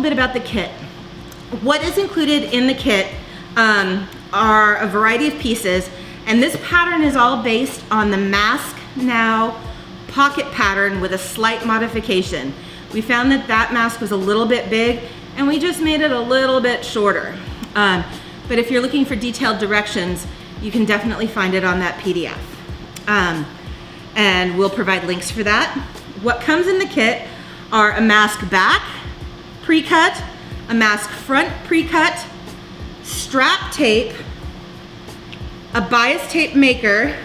bit about the kit. What is included in the kit are a variety of pieces, and this pattern is all based on the Mask Now pocket pattern with a slight modification. We found that that mask was a little bit big, and we just made it a little bit shorter. But if you're looking for detailed directions, you can definitely find it on that PDF. And we'll provide links for that. What comes in the kit are a mask back pre-cut, a mask front pre-cut, strap tape, a bias tape maker,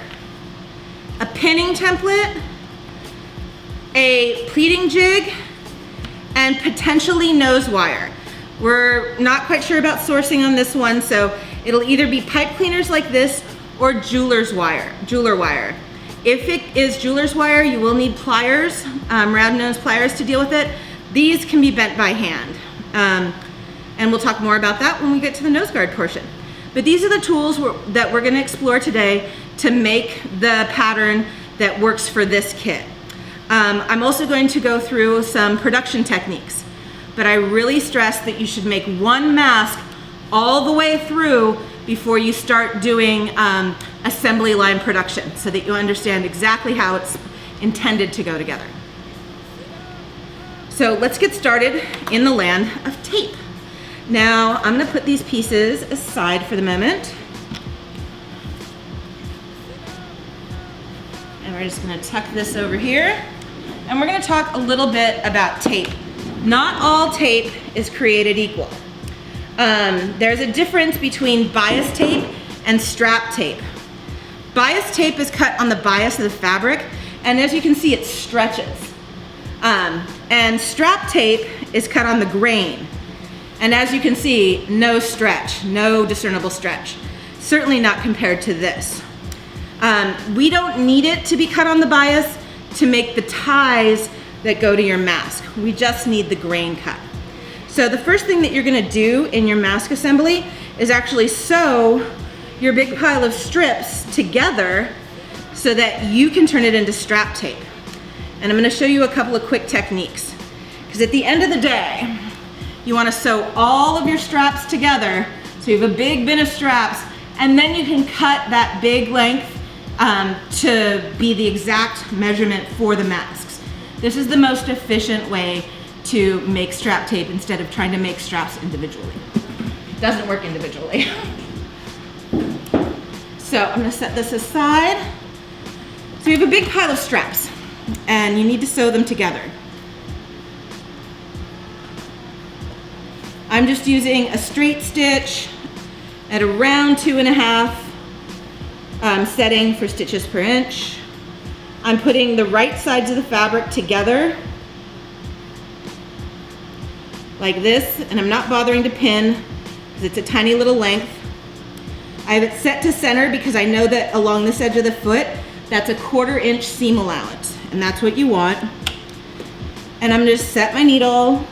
a pinning template, a pleating jig, and potentially nose wire. We're not quite sure about sourcing on this one, so it'll either be pipe cleaners like this or jeweler wire. If it is jeweler's wire, you will need pliers, round nose pliers to deal with it. These can be bent by hand. And we'll talk more about that when we get to the nose guard portion. But these are the tools that we're gonna explore today to make the pattern that works for this kit. I'm also going to go through some production techniques, but I really stress that you should make one mask all the way through before you start doing assembly line production, so that you understand exactly how it's intended to go together. So let's get started in the land of tape. Now I'm gonna put these pieces aside for the moment. And we're just gonna tuck this over here. And we're gonna talk a little bit about tape. Not all tape is created equal. There's a difference between bias tape and strap tape. Bias tape is cut on the bias of the fabric, and as you can see, it stretches. And strap tape is cut on the grain. And as you can see, no stretch, no discernible stretch. Certainly not compared to this. We don't need it to be cut on the bias to make the ties that go to your mask. We just need the grain cut. So the first thing that you're gonna do in your mask assembly is actually sew your big pile of strips together so that you can turn it into strap tape. And I'm gonna show you a couple of quick techniques. Because at the end of the day, you wanna sew all of your straps together so you have a big bin of straps, and then you can cut that big length to be the exact measurement for the masks. This is the most efficient way to make strap tape instead of trying to make straps individually. It doesn't work individually. So I'm gonna set this aside. So you have a big pile of straps and you need to sew them together. I'm just using a straight stitch at around 2.5 setting for stitches per inch. I'm putting the right sides of the fabric together like this, and I'm not bothering to pin because it's a tiny little length. I have it set to center because I know that along this edge of the foot, that's a 1/4 inch seam allowance, and that's what you want. And I'm gonna just set my needle,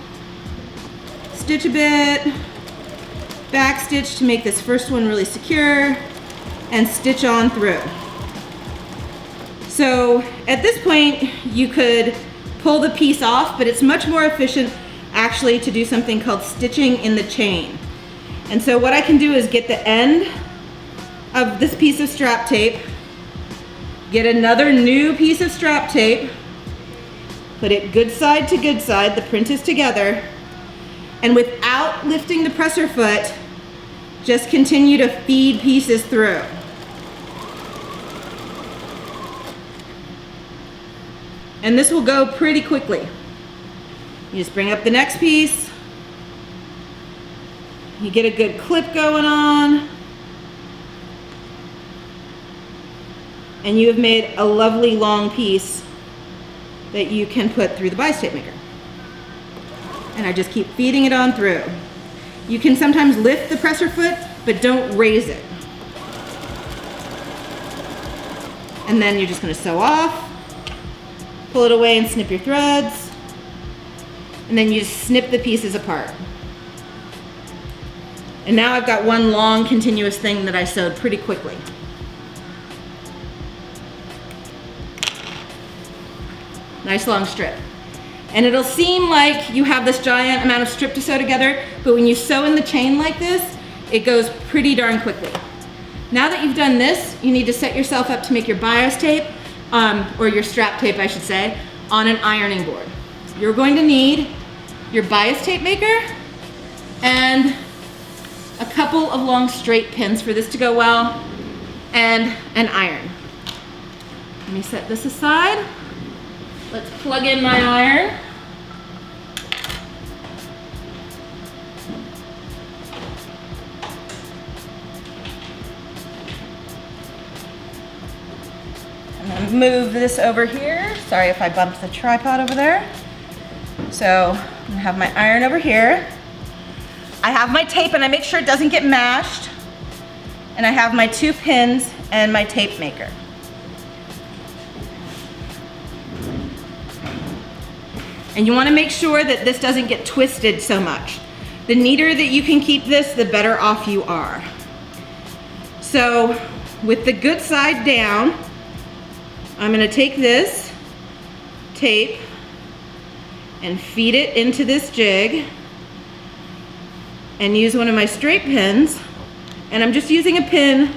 stitch a bit, back stitch to make this first one really secure, and stitch on through. So at this point, you could pull the piece off, but it's much more efficient actually to do something called stitching in the chain. And so what I can do is get the end of this piece of strap tape, get another new piece of strap tape, put it good side to good side, the print is together, and without lifting the presser foot, just continue to feed pieces through. And this will go pretty quickly. You just bring up the next piece, you get a good clip going on, and you have made a lovely long piece that you can put through the bias tape maker. And I just keep feeding it on through. You can sometimes lift the presser foot, but don't raise it. And then you're just gonna sew off, pull it away and snip your threads, and then you just snip the pieces apart. And now I've got one long continuous thing that I sewed pretty quickly. Nice long strip. And it'll seem like you have this giant amount of strip to sew together, but when you sew in the chain like this, it goes pretty darn quickly. Now that you've done this, you need to set yourself up to make your bias tape, or your strap tape I should say, on an ironing board. You're going to need your bias tape maker and a couple of long straight pins for this to go well, and an iron. Let me set this aside. Let's plug in my iron. I'm gonna move this over here. Sorry if I bumped the tripod over there. So I'm gonna have my iron over here. I have my tape and I make sure it doesn't get mashed. And I have my 2 pins and my tape maker. And you want to make sure that this doesn't get twisted so much. The neater that you can keep this, the better off you are. So with the good side down, I'm going to take this tape and feed it into this jig and use one of my straight pins, and I'm just using a pin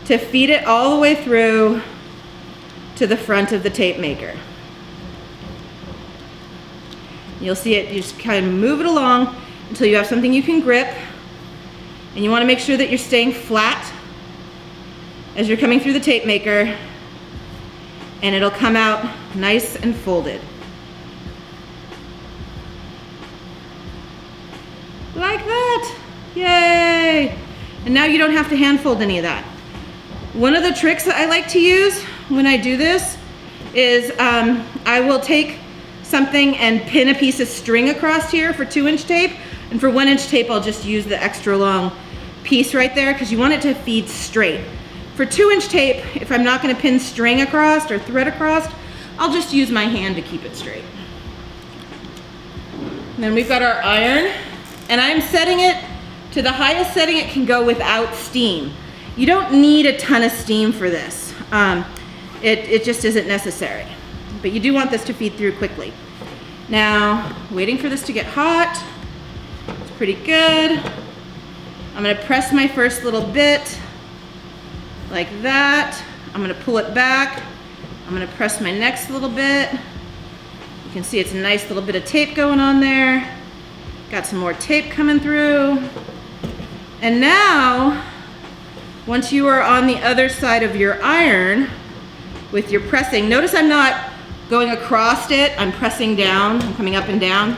to feed it all the way through to the front of the tape maker. You'll see it, you just kind of move it along until you have something you can grip, and you want to make sure that you're staying flat as you're coming through the tape maker, and it'll come out nice and folded. Like that. Yay! And now you don't have to hand fold any of that. One of the tricks that I like to use when I do this is I will take something and pin a piece of string across here for 2-inch tape, and for 1-inch tape I'll just use the extra long piece right there because you want it to feed straight. For 2-inch tape, if I'm not going to pin string across or thread across, I'll just use my hand to keep it straight. And then we've got our iron, and I'm setting it to the highest setting it can go without steam. You don't need a ton of steam for this. It just isn't necessary. But you do want this to feed through quickly. Now, waiting for this to get hot. It's pretty good. I'm gonna press my first little bit like that. I'm gonna pull it back. I'm gonna press my next little bit. You can see it's a nice little bit of tape going on there. Got some more tape coming through. And now, once you are on the other side of your iron with your pressing, notice I'm not going across it, I'm pressing down, I'm coming up and down.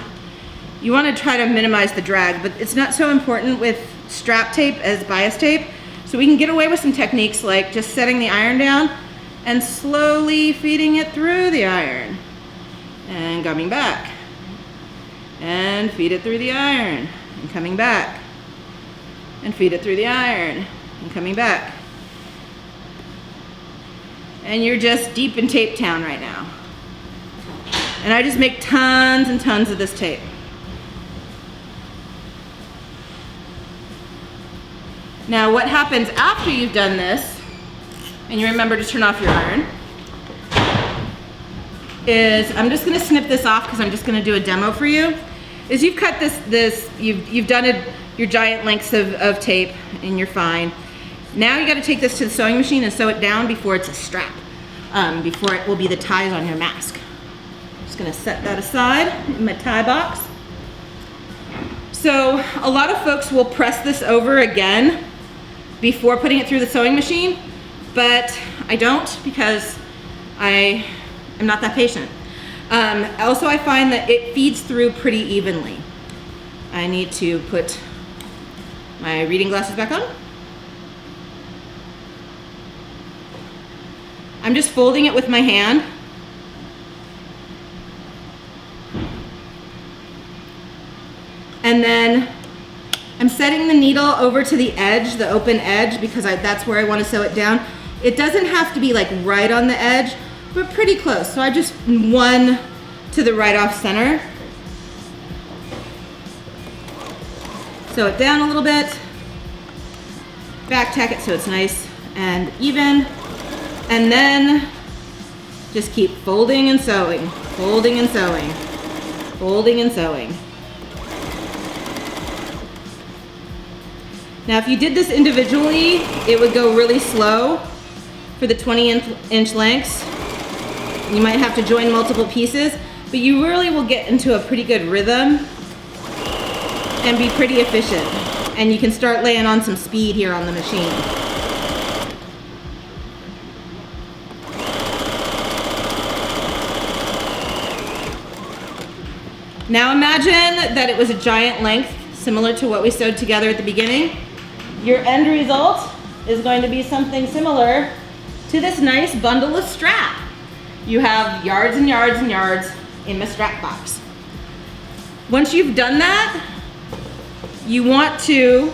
You want to try to minimize the drag, but it's not so important with strap tape as bias tape. So we can get away with some techniques like just setting the iron down and slowly feeding it through the iron. And coming back. And feed it through the iron. And coming back. And feed it through the iron. And coming back. And you're just deep in tape town right now. And I just make tons and tons of this tape. Now what happens after you've done this, and you remember to turn off your iron, is I'm just gonna snip this off because I'm just gonna do a demo for you, is you've cut you've done your giant lengths of tape and you're fine. Now you gotta take this to the sewing machine and sew it down before it's a strap, before it will be the ties on your mask. Just gonna set that aside in my tie box. So a lot of folks will press this over again before putting it through the sewing machine, but I don't because I am not that patient. Also, I find that it feeds through pretty evenly. I need to put my reading glasses back on. I'm just folding it with my hand. And then I'm setting the needle over to the edge, the open edge, because that's where I want to sew it down. It doesn't have to be like right on the edge, but pretty close. So I just one to the right off center. Sew it down a little bit. Back tack it so it's nice and even. And then just keep folding and sewing, folding and sewing. folding and sewing. Now if you did this individually, it would go really slow for the 20-inch lengths. You might have to join multiple pieces, but you really will get into a pretty good rhythm and be pretty efficient. And you can start laying on some speed here on the machine. Now imagine that it was a giant length, similar to what we sewed together at the beginning. Your end result is going to be something similar to this nice bundle of strap. You have yards and yards and yards in the strap box. Once you've done that, you want to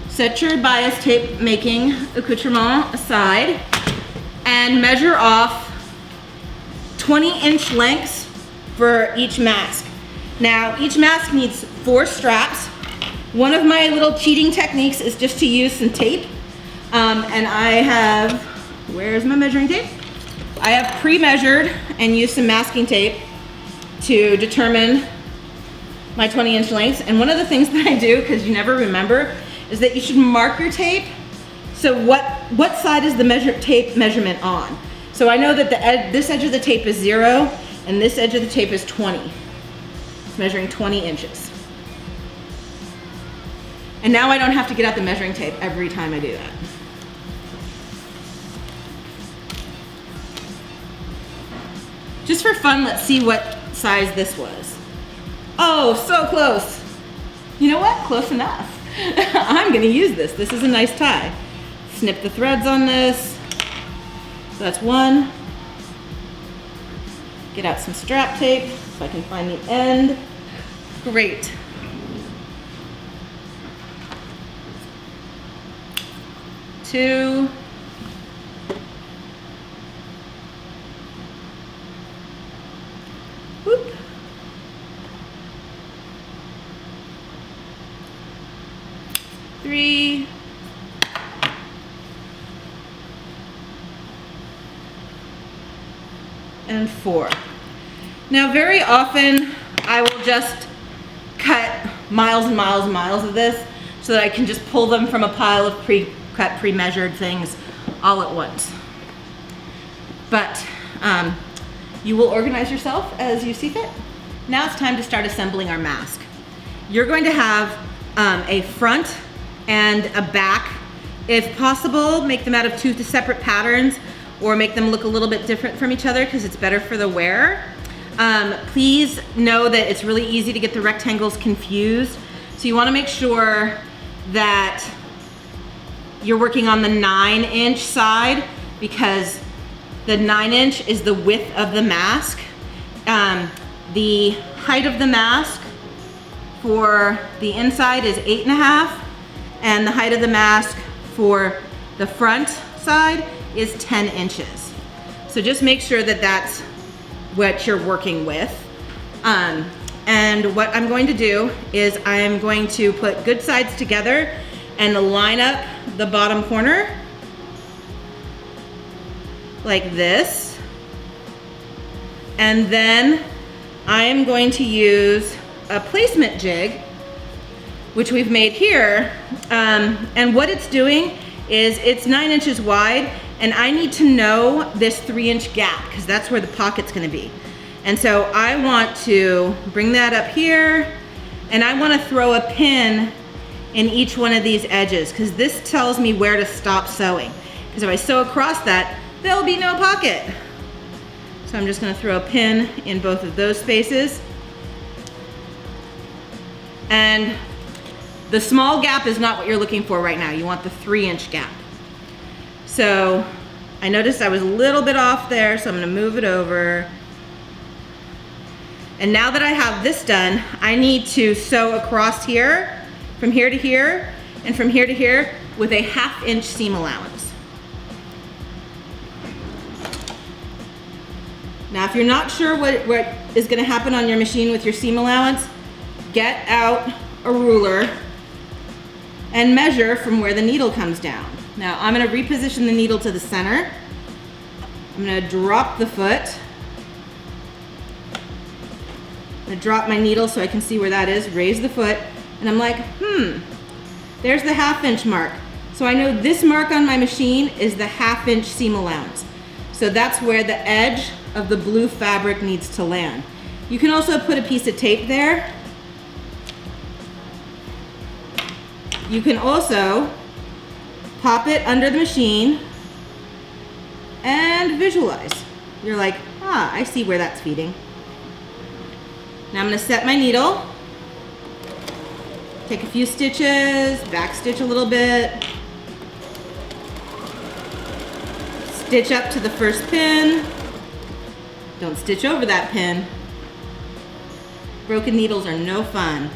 set your bias tape making accoutrement aside and measure off 20-inch lengths for each mask. Now, each mask needs 4 straps. One of my little cheating techniques is just to use some tape. And I have, where's my measuring tape? I have pre-measured and used some masking tape to determine my 20-inch lengths. And one of the things that I do, because you never remember, is that you should mark your tape. So what side is the tape measurement on? So I know that this edge of the tape is 0 and this edge of the tape is 20. It's measuring 20 inches. And now I don't have to get out the measuring tape every time I do that. Just for fun, let's see what size this was. Oh, so close. You know what? Close enough. I'm gonna use this. This is a nice tie. Snip the threads on this. So that's 1. Get out some strap tape so I can find the end. Great. Two. Whoop. 3. And 4. Now very often I will just cut miles and miles and miles of this so that I can just pull them from a pile of pre-cut, pre-measured things all at once. But you will organize yourself as you see fit. Now it's time to start assembling our mask. You're going to have a front and a back. If possible, make them out of 2 separate patterns or make them look a little bit different from each other because it's better for the wearer. Please know that it's really easy to get the rectangles confused. So you want to make sure that you're working on the 9-inch side because the 9-inch is the width of the mask. The height of the mask for the inside is 8.5, and the height of the mask for the front side is 10 inches. So just make sure that that's what you're working with. And what I'm going to do is I'm going to put good sides together and line up the bottom corner like this. And then I'm going to use a placement jig, which we've made here. And what it's doing is it's 9 inches wide, and I need to know this 3-inch gap because that's where the pocket's gonna be. And so I want to bring that up here, and I want to throw a pin in each one of these edges because this tells me where to stop sewing. Because if I sew across that, there'll be no pocket. So I'm just going to throw a pin in both of those spaces. And the small gap is not what you're looking for right now. You want the 3-inch gap. So I noticed I was a little bit off there, so I'm going to move it over. And now that I have this done, I need to sew across here, from here to here, and from here to here with a 1/2 inch seam allowance. Now, if you're not sure what is gonna happen on your machine with your seam allowance, get out a ruler and measure from where the needle comes down. Now, I'm gonna reposition the needle to the center. I'm gonna drop the foot. gonna drop my needle so I can see where that is, raise the foot, and I'm like, there's the 1/2 inch mark. So I know this mark on my machine is the 1/2 inch seam allowance. So that's where the edge of the blue fabric needs to land. You can also put a piece of tape there. You can also pop it under the machine and visualize. You're like, I see where that's feeding. Now I'm gonna set my needle, take a few stitches, back stitch a little bit, stitch up to the first pin. Don't stitch over that pin. Broken needles are no fun.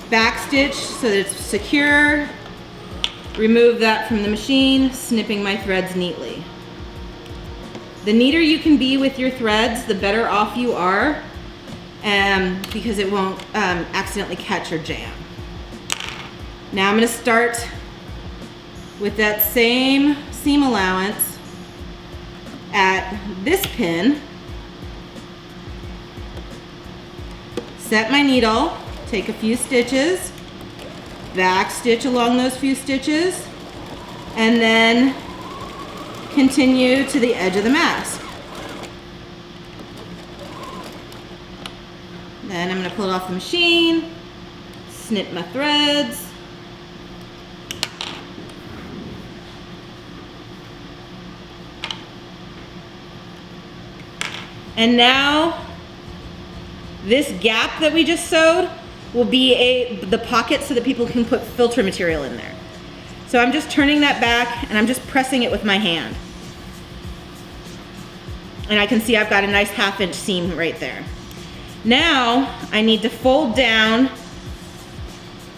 Back stitch so that it's secure. Remove that from the machine, snipping my threads neatly. The neater you can be with your threads, the better off you are, because it won't accidentally catch or jam. Now I'm going to start with that same seam allowance at this pin. Set my needle, take a few stitches, back stitch along those few stitches, and then continue to the edge of the mask. Then I'm going to pull it off the machine, snip my threads, and now this gap that we just sewed will be the pocket so that people can put filter material in there. So I'm just turning that back and I'm just pressing it with my hand. And I can see I've got a nice 1/2 inch seam right there. Now I need to fold down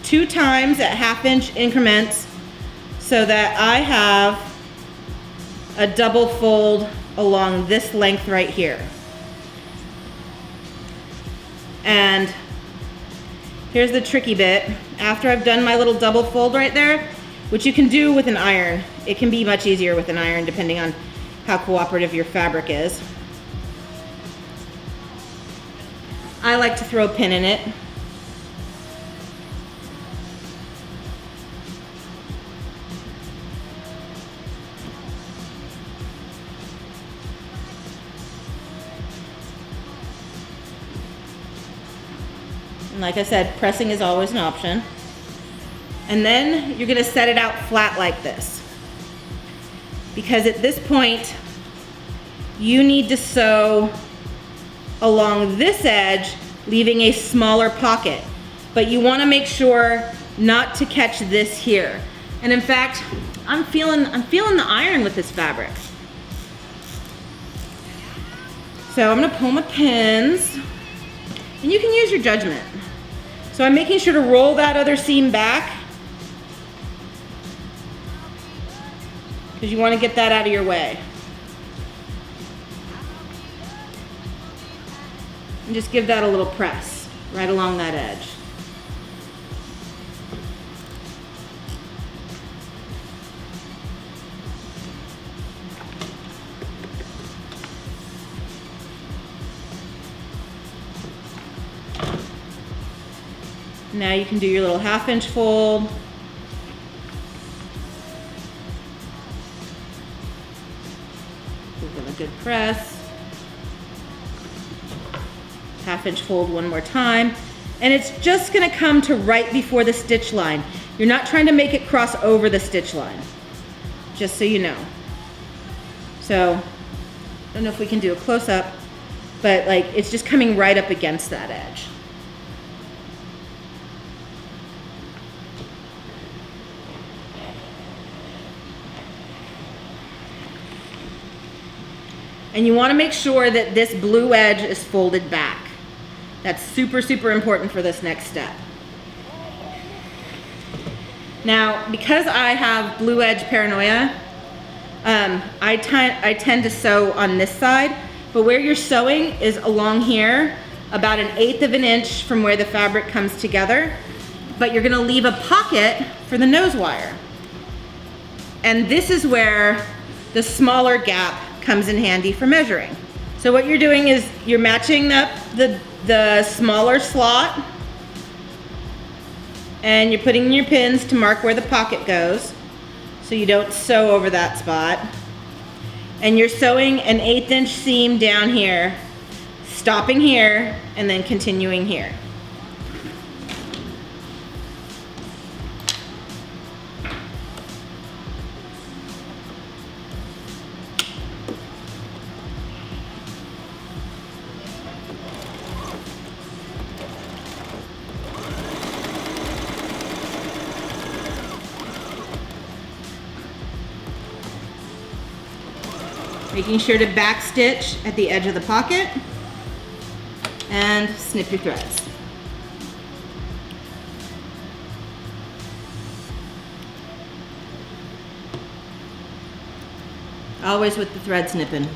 2 times at 1/2 inch increments so that I have a double fold along this length right here. And here's the tricky bit. After I've done my little double fold right there, which you can do with an iron, it can be much easier with an iron depending on how cooperative your fabric is. I like to throw a pin in it. And like I said, pressing is always an option. And then you're gonna set it out flat like this. Because at this point, you need to sew along this edge, leaving a smaller pocket. But you wanna make sure not to catch this here. And in fact, I'm feeling the iron with this fabric. So I'm gonna pull my pins, and you can use your judgment. So I'm making sure to roll that other seam back, because you want to get that out of your way. And just give that a little press right along that edge. Now you can do your little 1/2 inch fold. Give them a good press. 1/2 inch fold one more time. And it's just gonna come to right before the stitch line. You're not trying to make it cross over the stitch line, just so you know. So, I don't know if we can do a close up, but like it's just coming right up against that edge. And you want to make sure that this blue edge is folded back. That's super, super important for this next step. Now, because I have blue edge paranoia, I tend to sew on this side, but where you're sewing is along here, about 1/8 of an inch from where the fabric comes together, but you're gonna leave a pocket for the nose wire. And this is where the smaller gap comes in handy for measuring. So what you're doing is you're matching up the the smaller slot and you're putting in your pins to mark where the pocket goes so you don't sew over that spot. And you're sewing an 1/8 inch seam down here, stopping here and then continuing here. Making sure to back stitch at the edge of the pocket and snip your threads. Always with the thread snipping.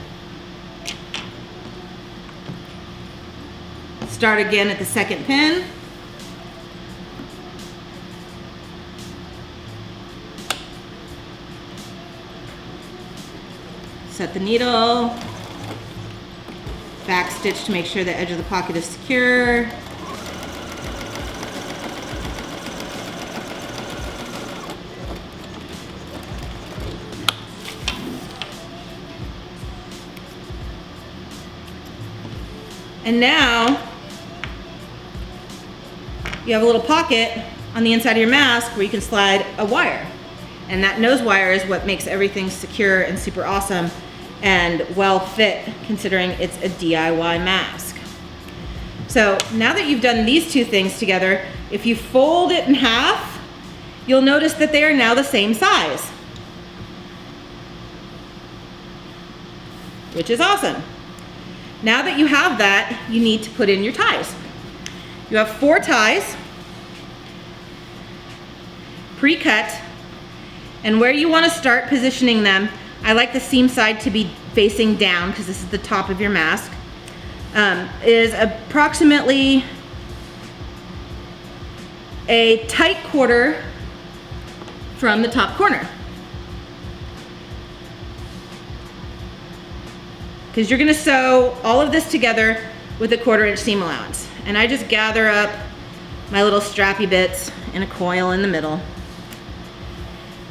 Start again at the second pin. Set the needle, back stitch to make sure the edge of the pocket is secure. And now you have a little pocket on the inside of your mask where you can slide a wire. And that nose wire is what makes everything secure and super awesome and well fit considering it's a DIY mask. So now that you've done these two things together, if you fold it in half, you'll notice that they are now the same size, which is awesome. Now that you have that, you need to put in your ties. You have 4 ties, pre-cut, and where you want to start positioning them, I like the seam side to be facing down because this is the top of your mask, is approximately a tight quarter from the top corner. Because you're going to sew all of this together with a 1/4 inch seam allowance. And I just gather up my little strappy bits in a coil in the middle.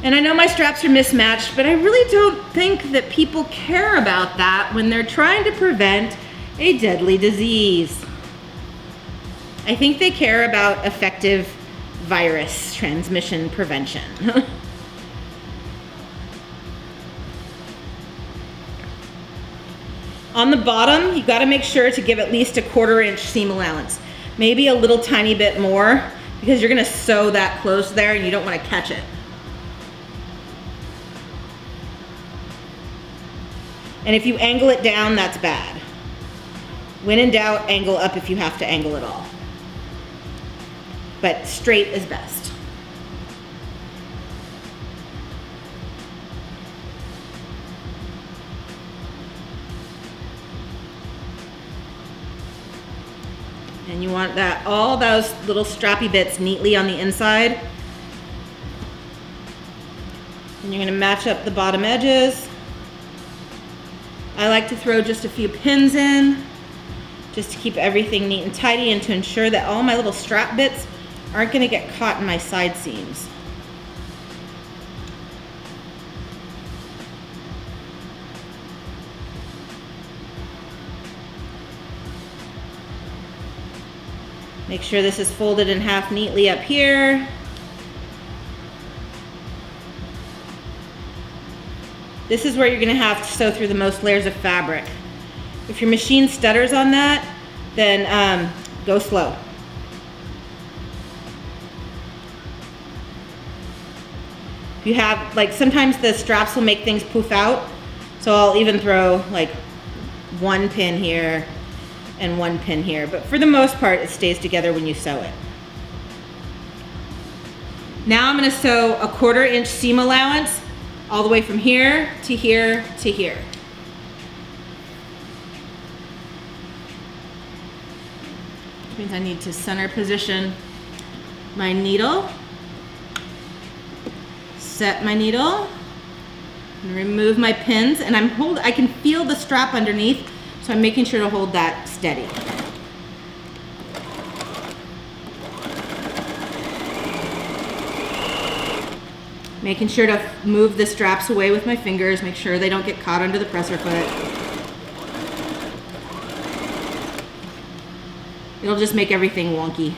And I know my straps are mismatched, but I really don't think that people care about that when they're trying to prevent a deadly disease. I think they care about effective virus transmission prevention. On the bottom, you gotta make sure to give at least a 1/4 inch seam allowance. Maybe a little tiny bit more because you're gonna sew that close there and you don't wanna catch it. And if you angle it down, that's bad. When in doubt, angle up if you have to angle it all. But straight is best. And you want that, all those little strappy bits neatly on the inside. And you're gonna match up the bottom edges. I like to throw just a few pins in, just to keep everything neat and tidy and to ensure that all my little strap bits aren't gonna get caught in my side seams. Make sure this is folded in half neatly up here. This is where you're gonna have to sew through the most layers of fabric. If your machine stutters on that, then go slow. If you have, like sometimes the straps will make things poof out, so I'll even throw like 1 pin here and 1 pin here, but for the most part it stays together when you sew it. Now I'm gonna sew a 1/4 inch seam allowance all the way from here to here to here. Which means I need to center position my needle, set my needle, and remove my pins, and I can feel the strap underneath, so I'm making sure to hold that steady. Making sure to move the straps away with my fingers, make sure they don't get caught under the presser foot. It'll just make everything wonky.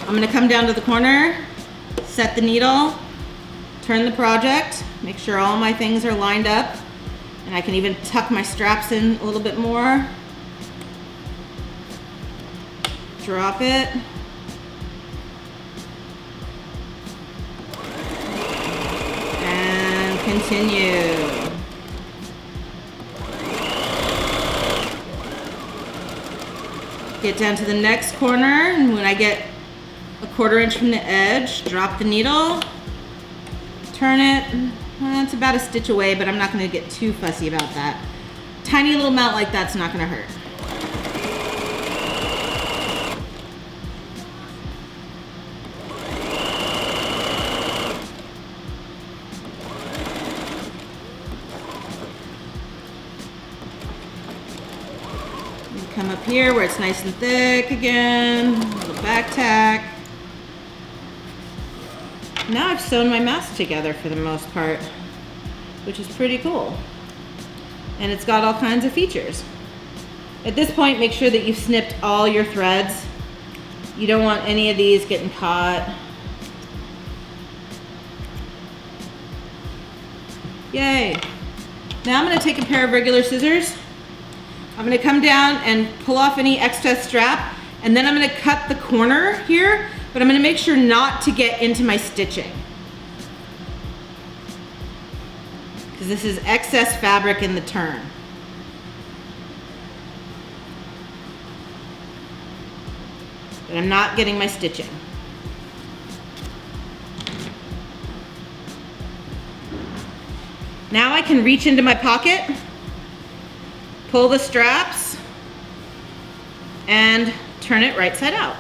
I'm gonna come down to the corner, set the needle, turn the project, make sure all my things are lined up, and I can even tuck my straps in a little bit more. Drop it. And continue. Get down to the next corner, and when I get a 1/4 inch from the edge, drop the needle, turn it. Well, it's about a stitch away, but I'm not gonna get too fussy about that. Tiny little mount like that's not gonna hurt. Come up here where it's nice and thick again, a little back tack. Now I've sewn my mask together for the most part, which is pretty cool. And it's got all kinds of features. At this point, make sure that you've snipped all your threads. You don't want any of these getting caught. Yay. Now I'm gonna take a pair of regular scissors. I'm gonna come down and pull off any excess strap, and then I'm gonna cut the corner here, but I'm gonna make sure not to get into my stitching, because this is excess fabric in the turn. But I'm not getting my stitching. Now I can reach into my pocket, pull the straps, and turn it right side out.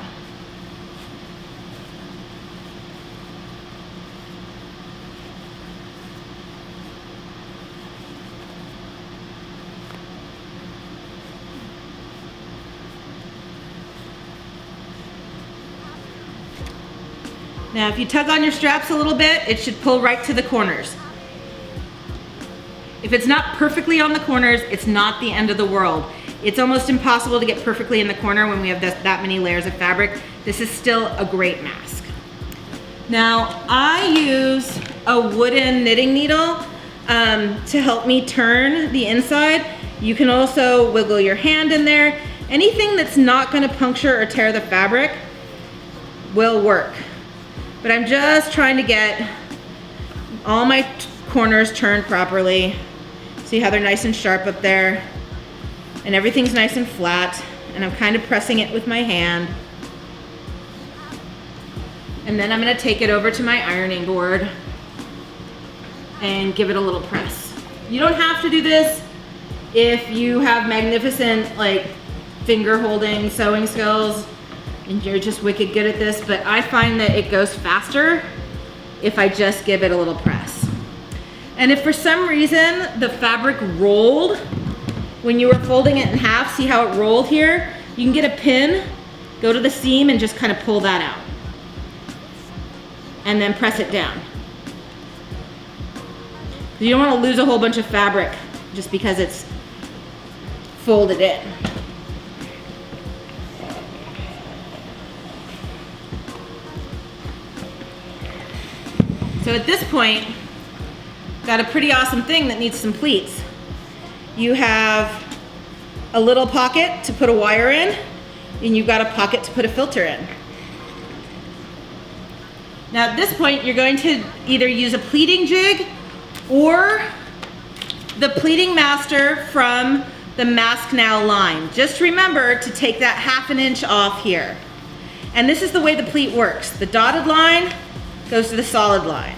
Now if you tug on your straps a little bit, it should pull right to the corners. If it's not perfectly on the corners, it's not the end of the world. It's almost impossible to get perfectly in the corner when we have that many layers of fabric. This is still a great mask. Now, I use a wooden knitting needle to help me turn the inside. You can also wiggle your hand in there. Anything that's not gonna puncture or tear the fabric will work. But I'm just trying to get all my corners turned properly. See how they're nice and sharp up there, and everything's nice and flat, and I'm kind of pressing it with my hand. And then I'm gonna take it over to my ironing board and give it a little press. You don't have to do this if you have magnificent like finger holding sewing skills and you're just wicked good at this, but I find that it goes faster if I just give it a little press. And if for some reason the fabric rolled when you were folding it in half, see how it rolled here? You can get a pin, go to the seam, and just kind of pull that out. And then press it down. You don't want to lose a whole bunch of fabric just because it's folded in. So at this point, got a pretty awesome thing that needs some pleats. You have a little pocket to put a wire in, and you've got a pocket to put a filter in. Now at this point, you're going to either use a pleating jig or the pleating master from the Mask Now line. Just remember to take that 1/2 inch off here. And this is the way the pleat works. The dotted line goes to the solid line.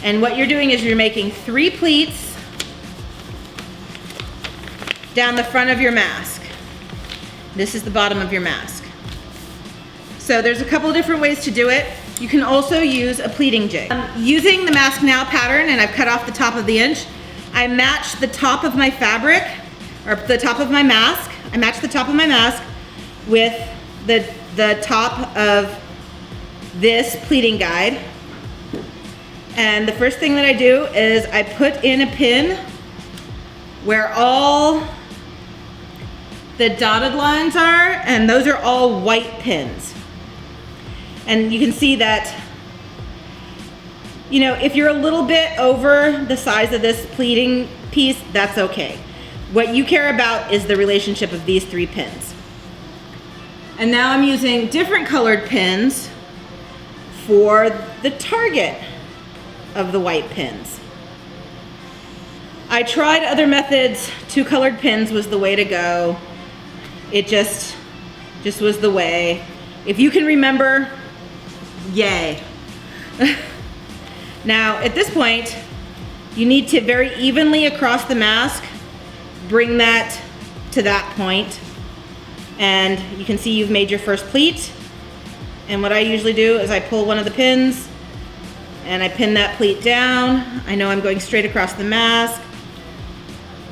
And what you're doing is you're making 3 pleats down the front of your mask. This is the bottom of your mask. So there's a couple different ways to do it. You can also use a pleating jig. Using the Mask Now pattern, and I've cut off the top of the inch, I match the top of my fabric, or the top of my mask. I match the top of my mask with the top of this pleating guide. And the first thing that I do is I put in a pin where all the dotted lines are, and those are all white pins. And you can see that, you know, if you're a little bit over the size of this pleating piece, that's okay. What you care about is the relationship of these 3 pins. And now I'm using different colored pins for the target of the white pins. I tried other methods. 2 colored pins was the way to go. It just was the way. If you can remember, yay. Now, at this point, you need to very evenly across the mask bring that to that point. And you can see you've made your first pleat. And what I usually do is I pull one of the pins and I pin that pleat down. I know I'm going straight across the mask.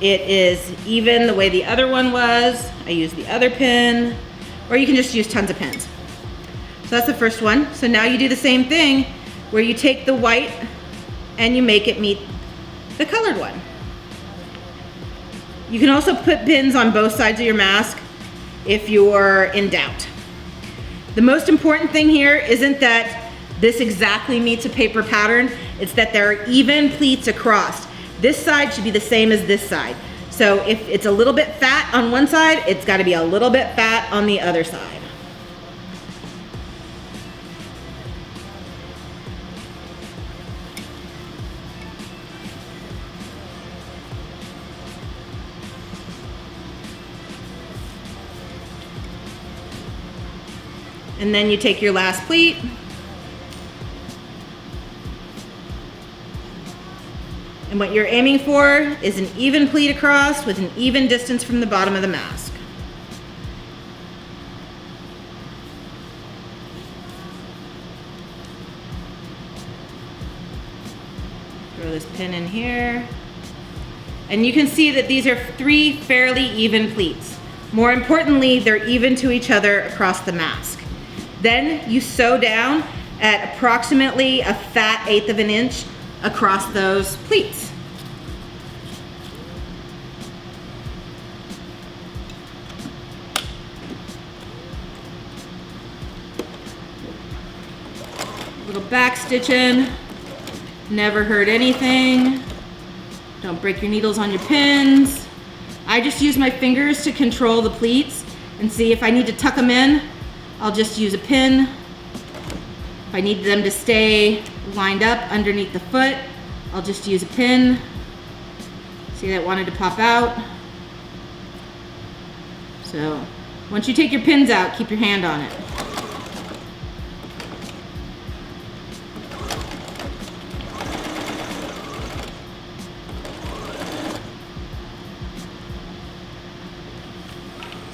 It is even the way the other one was. I use the other pin, or you can just use tons of pins. So that's the first one. So now you do the same thing where you take the white and you make it meet the colored one. You can also put pins on both sides of your mask if you're in doubt. The most important thing here isn't that this exactly meets a paper pattern, it's that there are even pleats across. This side should be the same as this side. So if it's a little bit fat on one side, it's got to be a little bit fat on the other side. And then you take your last pleat and what you're aiming for is an even pleat across with an even distance from the bottom of the mask. Throw this pin in here. And you can see that these are 3 fairly even pleats. More importantly, they're even to each other across the mask. Then you sew down at approximately a fat 1/8 of an inch across those pleats. Little back stitching, never hurt anything. Don't break your needles on your pins. I just use my fingers to control the pleats and see if I need to tuck them in, I'll just use a pin. If I need them to stay lined up underneath the foot, I'll just use a pin. See, that wanted to pop out. So once you take your pins out, keep your hand on it.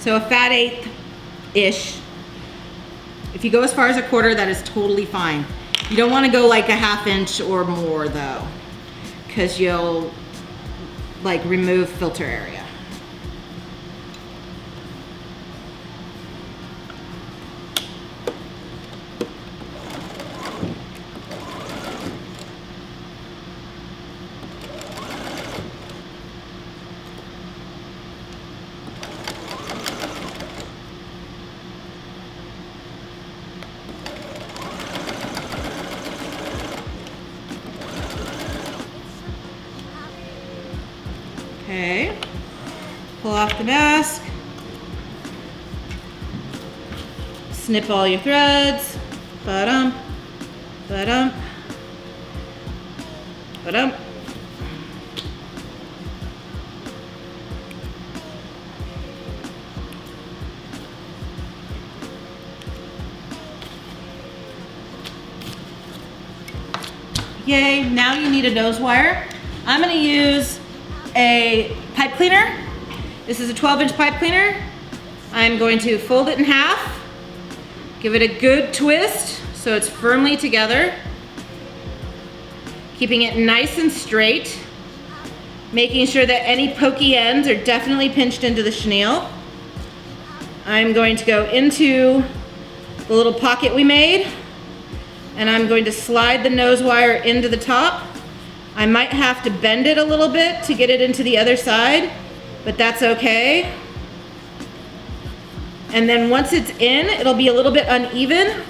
So a fat 1/8-ish. If you go as far as a 1/4, that is totally fine. You don't want to go like a 1/2 inch or more though, because you'll like remove filter area. Okay, pull off the mask, snip all your threads, ba-dum, ba-dum, ba-dum. Yay, now you need a nose wire. I'm gonna use a pipe cleaner. This is a 12-inch pipe cleaner. I'm going to fold it in half, give it a good twist so it's firmly together, keeping it nice and straight, making sure that any pokey ends are definitely pinched into the chenille. I'm going to go into the little pocket we made, and I'm going to slide the nose wire into the top. I might have to bend it a little bit to get it into the other side, but that's okay. And then once it's in, it'll be a little bit uneven,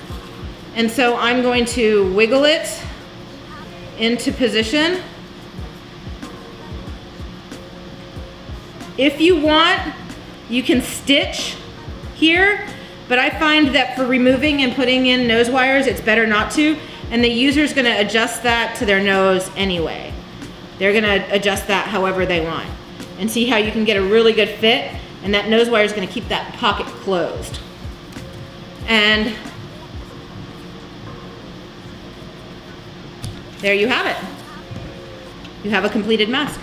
and so I'm going to wiggle it into position. If you want, you can stitch here, but I find that for removing and putting in nose wires, it's better not to, and the user's gonna adjust that to their nose anyway. They're gonna adjust that however they want. And see how you can get a really good fit, and that nose wire is gonna keep that pocket closed. And there you have it. You have a completed mask.